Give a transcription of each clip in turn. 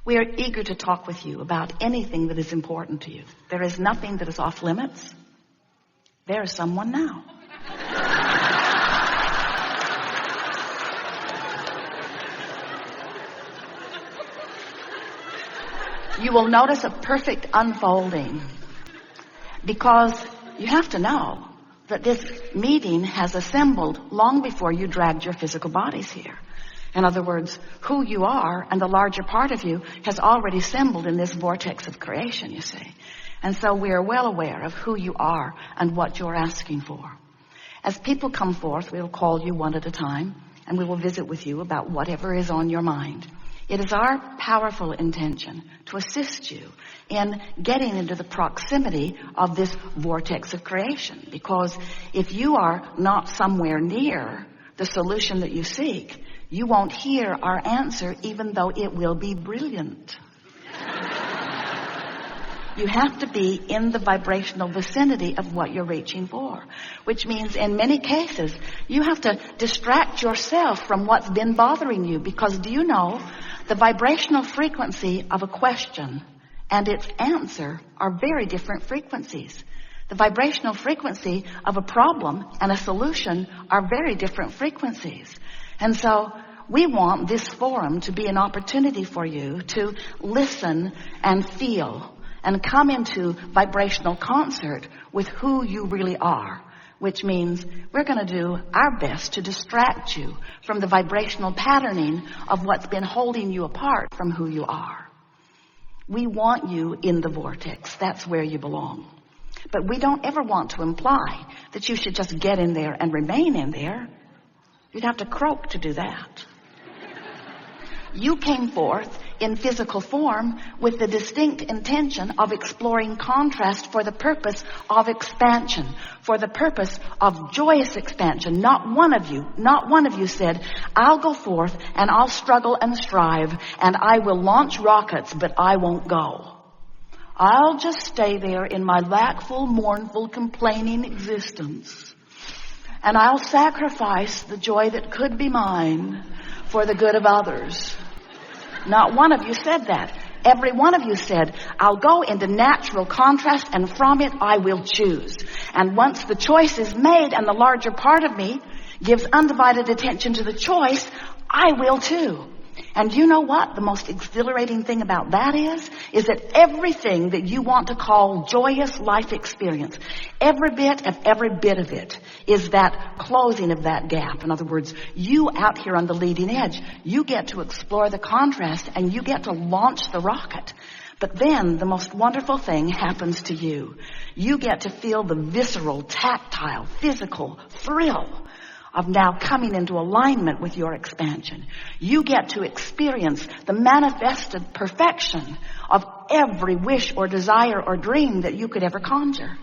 We are eager to talk with you about anything that is important to you. There is nothing that is off limits. There is someone now. You will notice a perfect unfolding, because you have to know that this meeting has assembled long before you dragged your physical bodies here. In other words, who you are and the larger part of you has already assembled in this vortex of creation, you see. And so we are well aware of who you are and what you're asking for. As people come forth, we'll call you one at a time, and we will visit with you about whatever is on your mind. It is our powerful intention to assist you in getting into the proximity of this vortex of creation. Because if you are not somewhere near the solution that you seek, you won't hear our answer, even though it will be brilliant. You have to be in the vibrational vicinity of what you're reaching for, which means in many cases, you have to distract yourself from what's been bothering you. Because do you know, the vibrational frequency of a question and its answer are very different frequencies. The vibrational frequency of a problem and a solution are very different frequencies. And so we want this forum to be an opportunity for you to listen and feel and come into vibrational concert with who you really are, which means we're going to do our best to distract you from the vibrational patterning of what's been holding you apart from who you are. We want you in the vortex. That's where you belong. But we don't ever want to imply that you should just get in there and remain in there. You'd have to croak to do that. You came forth in physical form with the distinct intention of exploring contrast for the purpose of expansion, for the purpose of joyous expansion. Not one of you said, I'll go forth and I'll struggle and strive and I will launch rockets, but I won't go. I'll just stay there in my lackful, mournful, complaining existence. And I'll sacrifice the joy that could be mine for the good of others. Not one of you said that. Every one of you said, I'll go into natural contrast and from it I will choose. And once the choice is made and the larger part of me gives undivided attention to the choice, I will too. And you know what the most exhilarating thing about that is that everything that you want to call joyous life experience, every bit of it is that closing of that gap. In other words, you out here on the leading edge, you get to explore the contrast and you get to launch the rocket. But then the most wonderful thing happens to you. You get to feel the visceral, tactile, physical thrill of now coming into alignment with your expansion. You get to experience the manifested perfection of every wish or desire or dream that you could ever conjure.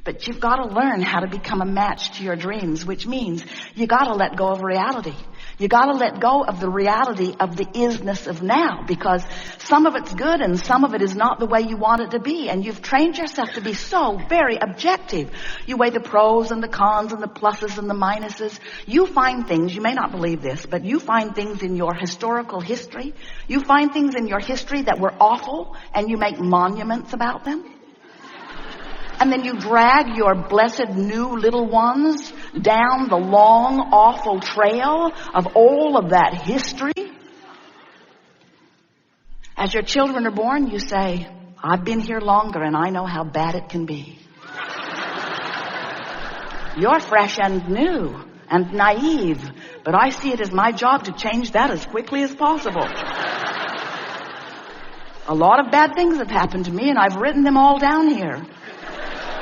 But you've got to learn how to become a match to your dreams, which means you got to let go of reality. You got to let go of the reality of the isness of now, because some of it's good and some of it is not the way you want it to be. And you've trained yourself to be so very objective. You weigh the pros and the cons and the pluses and the minuses. You find things, you may not believe this, but you find things in your historical history. You find things in your history that were awful and you make monuments about them. And then you drag your blessed new little ones down the long, awful trail of all of that history. As your children are born, you say, I've been here longer and I know how bad it can be. You're fresh and new and naive, but I see it as my job to change that as quickly as possible. A lot of bad things have happened to me and I've written them all down here.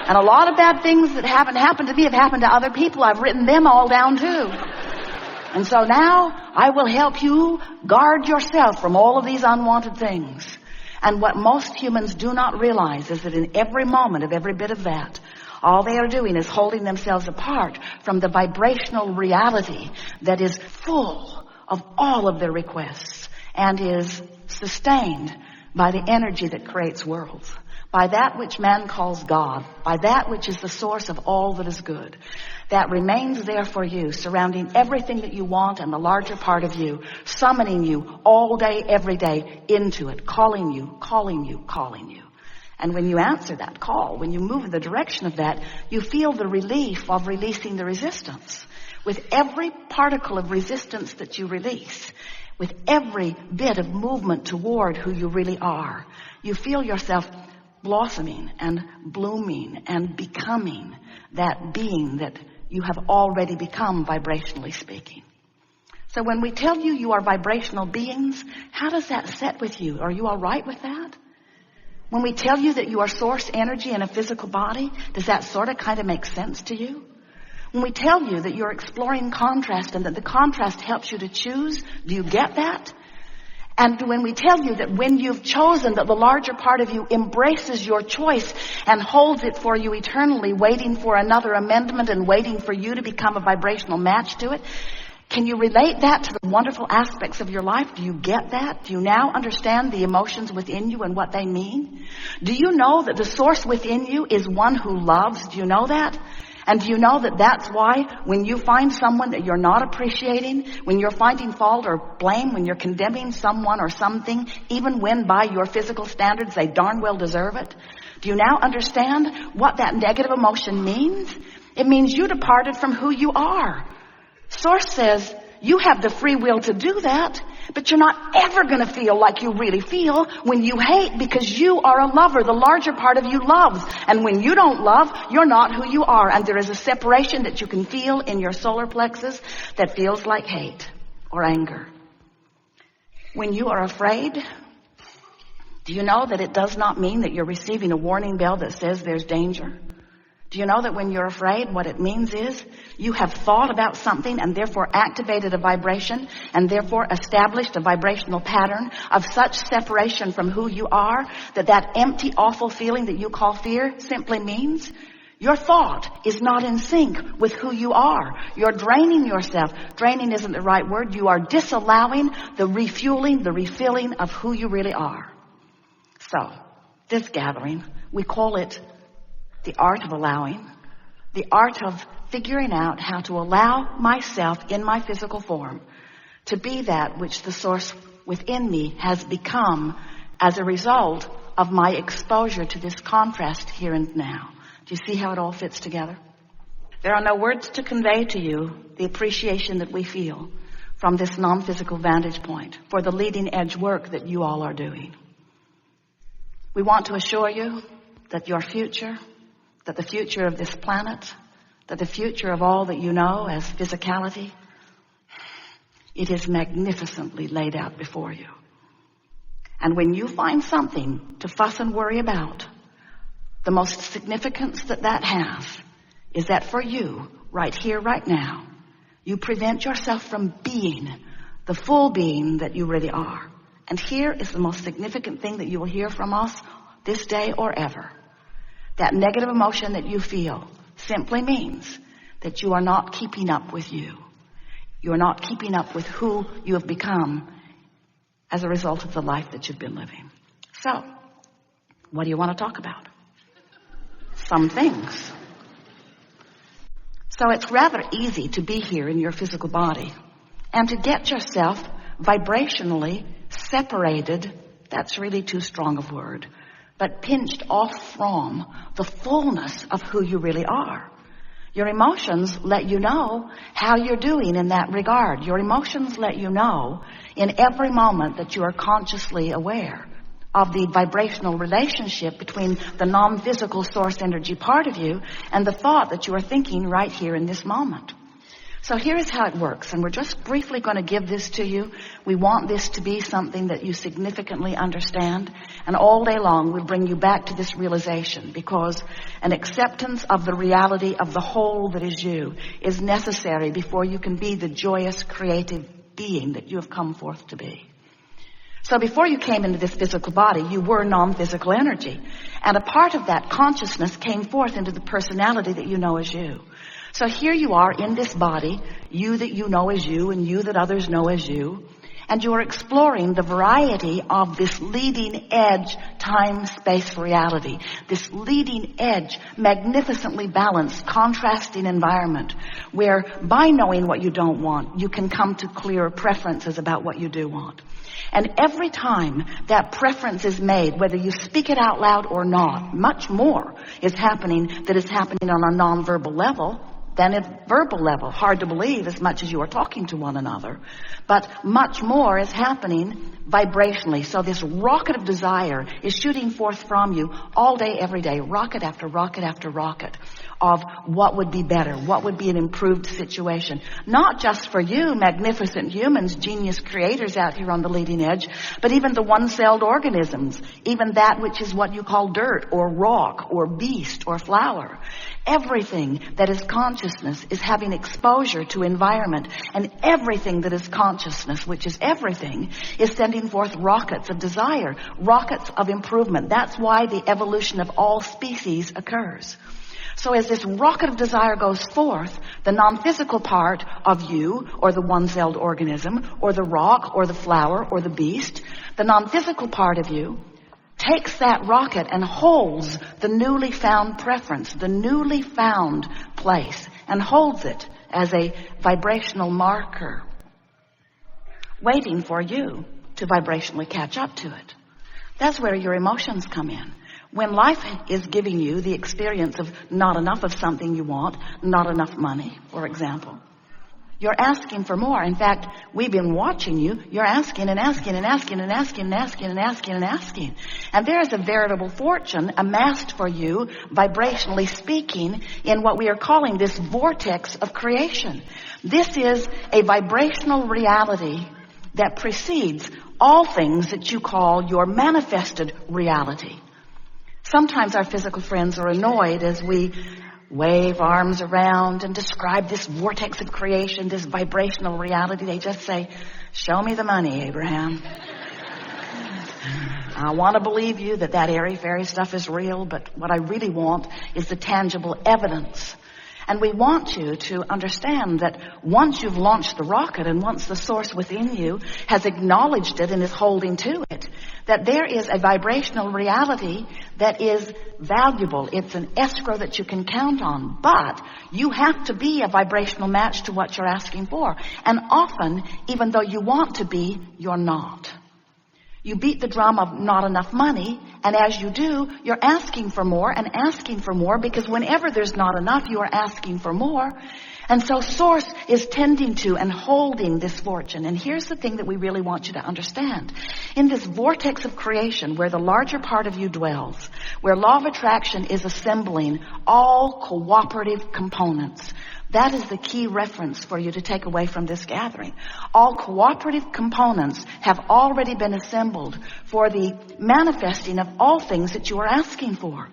And a lot of bad things that haven't happened to me have happened to other people. I've written them all down too. And so now I will help you guard yourself from all of these unwanted things. And what most humans do not realize is that in every moment of every bit of that, all they are doing is holding themselves apart from the vibrational reality that is full of all of their requests and is sustained by the energy that creates worlds, by that which man calls God, by that which is the source of all that is good, that remains there for you, surrounding everything that you want and the larger part of you, summoning you all day, every day into it, calling you, calling you, calling you. And when you answer that call, when you move in the direction of that, you feel the relief of releasing the resistance. With every particle of resistance that you release, with every bit of movement toward who you really are, you feel yourself blossoming and blooming and becoming that being that you have already become, vibrationally speaking. So when we tell you you are vibrational beings, how does that set with you? Are you all right with that? When we tell you that you are source energy in a physical body, does that sort of kind of make sense to you? When we tell you that you're exploring contrast and that the contrast helps you to choose, do you get that? And when we tell you that when you've chosen, that the larger part of you embraces your choice and holds it for you eternally, waiting for another amendment and waiting for you to become a vibrational match to it, can you relate that to the wonderful aspects of your life? Do you get that? Do you now understand the emotions within you and what they mean? Do you know that the source within you is one who loves? Do you know that? And do you know that that's why when you find someone that you're not appreciating, when you're finding fault or blame, when you're condemning someone or something, even when by your physical standards they darn well deserve it, do you now understand what that negative emotion means? It means you departed from who you are. Source says you have the free will to do that, but you're not ever going to feel like you really feel when you hate, because you are a lover. The larger part of you loves. And when you don't love, you're not who you are. And there is a separation that you can feel in your solar plexus that feels like hate or anger. When you are afraid, do you know that it does not mean that you're receiving a warning bell that says there's danger? Do you know that when you're afraid, what it means is you have thought about something and therefore activated a vibration and therefore established a vibrational pattern of such separation from who you are that that empty, awful feeling that you call fear simply means your thought is not in sync with who you are. You're draining yourself. Draining isn't the right word. You are disallowing the refueling, the refilling of who you really are. So, this gathering, we call it the art of allowing, the art of figuring out how to allow myself in my physical form to be that which the source within me has become as a result of my exposure to this contrast here and now. Do you see how it all fits together? There are no words to convey to you the appreciation that we feel from this non-physical vantage point for the leading edge work that you all are doing. We want to assure you that your future, that the future of this planet, that the future of all that you know as physicality, it is magnificently laid out before you. And when you find something to fuss and worry about, the most significance that that has is that for you, right here, right now, you prevent yourself from being the full being that you really are. And here is the most significant thing that you will hear from us this day or ever. That negative emotion that you feel simply means that you are not keeping up with you. You are not keeping up with who you have become as a result of the life that you've been living. So, what do you want to talk about? Some things. So it's rather easy to be here in your physical body and to get yourself vibrationally separated. That's really too strong a word. But pinched off from the fullness of who you really are. Your emotions let you know how you're doing in that regard. Your emotions let you know in every moment that you are consciously aware of the vibrational relationship between the non-physical source energy part of you and the thought that you are thinking right here in this moment. So here is how it works, and we're just briefly going to give this to you. We want this to be something that you significantly understand, and all day long we'll bring you back to this realization, because an acceptance of the reality of the whole that is you is necessary before you can be the joyous, creative being that you have come forth to be. So before you came into this physical body, you were non-physical energy, and a part of that consciousness came forth into the personality that you know as you. So here you are in this body, you that you know as you and you that others know as you. And you are exploring the variety of this leading edge time-space reality, this leading edge, magnificently balanced, contrasting environment where by knowing what you don't want, you can come to clearer preferences about what you do want. And every time that preference is made, whether you speak it out loud or not, much more is happening that is happening on a nonverbal level than at verbal level. Hard to believe as much as you are talking to one another. But much more is happening vibrationally. So this rocket of desire is shooting forth from you all day, every day, rocket after rocket after rocket of what would be better, what would be an improved situation. Not just for you, magnificent humans, genius creators out here on the leading edge, but even the one-celled organisms, even that which is what you call dirt or rock or beast or flower. Everything that is consciousness is having exposure to environment, and everything that is consciousness, which is everything, is sending forth rockets of desire, rockets of improvement. That's why the evolution of all species occurs. So as this rocket of desire goes forth, the non-physical part of you, or the one-celled organism, or the rock, or the flower, or the beast, the non-physical part of you takes that rocket and holds the newly found preference, the newly found place, and holds it as a vibrational marker, waiting for you to vibrationally catch up to it. That's where your emotions come in. When life is giving you the experience of not enough of something you want, not enough money, for example, you're asking for more. In fact, we've been watching you. You're asking and asking and asking and asking and asking and asking and asking. And there is a veritable fortune amassed for you, vibrationally speaking, in what we are calling this vortex of creation. This is a vibrational reality that precedes all things that you call your manifested reality. Sometimes our physical friends are annoyed as we wave arms around and describe this vortex of creation, this vibrational reality. They just say, "Show me the money, Abraham." I want to believe you that airy-fairy stuff is real, but what I really want is the tangible evidence. And we want you to understand that once you've launched the rocket and once the source within you has acknowledged it and is holding to it, that there is a vibrational reality that is valuable. It's an escrow that you can count on. But you have to be a vibrational match to what you're asking for. And often, even though you want to be, you're not. You beat the drum of not enough money, and as you do, you're asking for more and asking for more, because whenever there's not enough, you are asking for more. And so Source is tending to and holding this fortune. And here's the thing that we really want you to understand. In this vortex of creation, where the larger part of you dwells, where law of attraction is assembling all cooperative components, that is the key reference for you to take away from this gathering. All cooperative components have already been assembled for the manifesting of all things that you are asking for.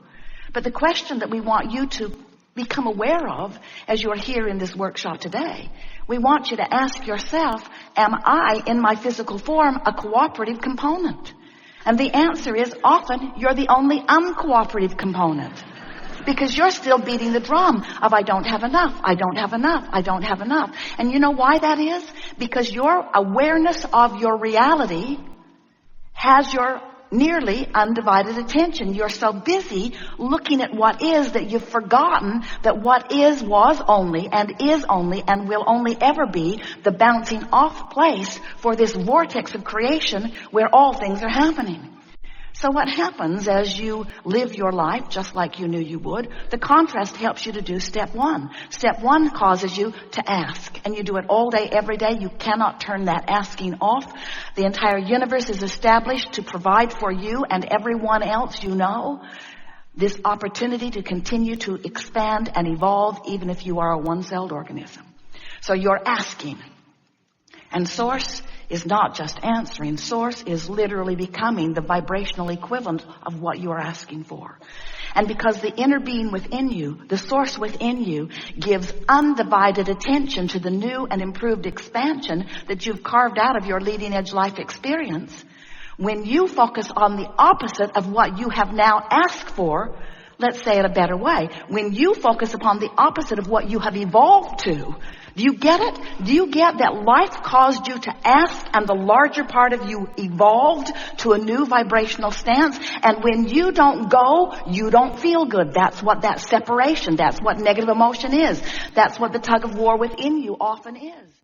But the question that we want you to become aware of as you are here in this workshop today, we want you to ask yourself, am I in my physical form a cooperative component? And the answer is often you're the only uncooperative component. Because you're still beating the drum of I don't have enough, I don't have enough, I don't have enough. And you know why that is? Because your awareness of your reality has your nearly undivided attention. You're so busy looking at what is that you've forgotten that what is was only and will only ever be the bouncing off place for this vortex of creation where all things are happening. So what happens as you live your life just like you knew you would? The contrast helps you to do step one. Step one causes you to ask, and you do it all day, every day. You cannot turn that asking off. The entire universe is established to provide for you and everyone else you know this opportunity to continue to expand and evolve, even if you are a one-celled organism. So you're asking. And Source is not just answering. Source is literally becoming the vibrational equivalent of what you are asking for. And because the inner being within you, the Source within you, gives undivided attention to the new and improved expansion that you've carved out of your leading edge life experience, when you focus on the opposite of what you have now asked for, Let's say it a better way. When you focus upon the opposite of what you have evolved to, do you get it? Do you get that life caused you to ask and the larger part of you evolved to a new vibrational stance? And when you don't go, you don't feel good. That's what that separation, that's what negative emotion is. That's what the tug of war within you often is.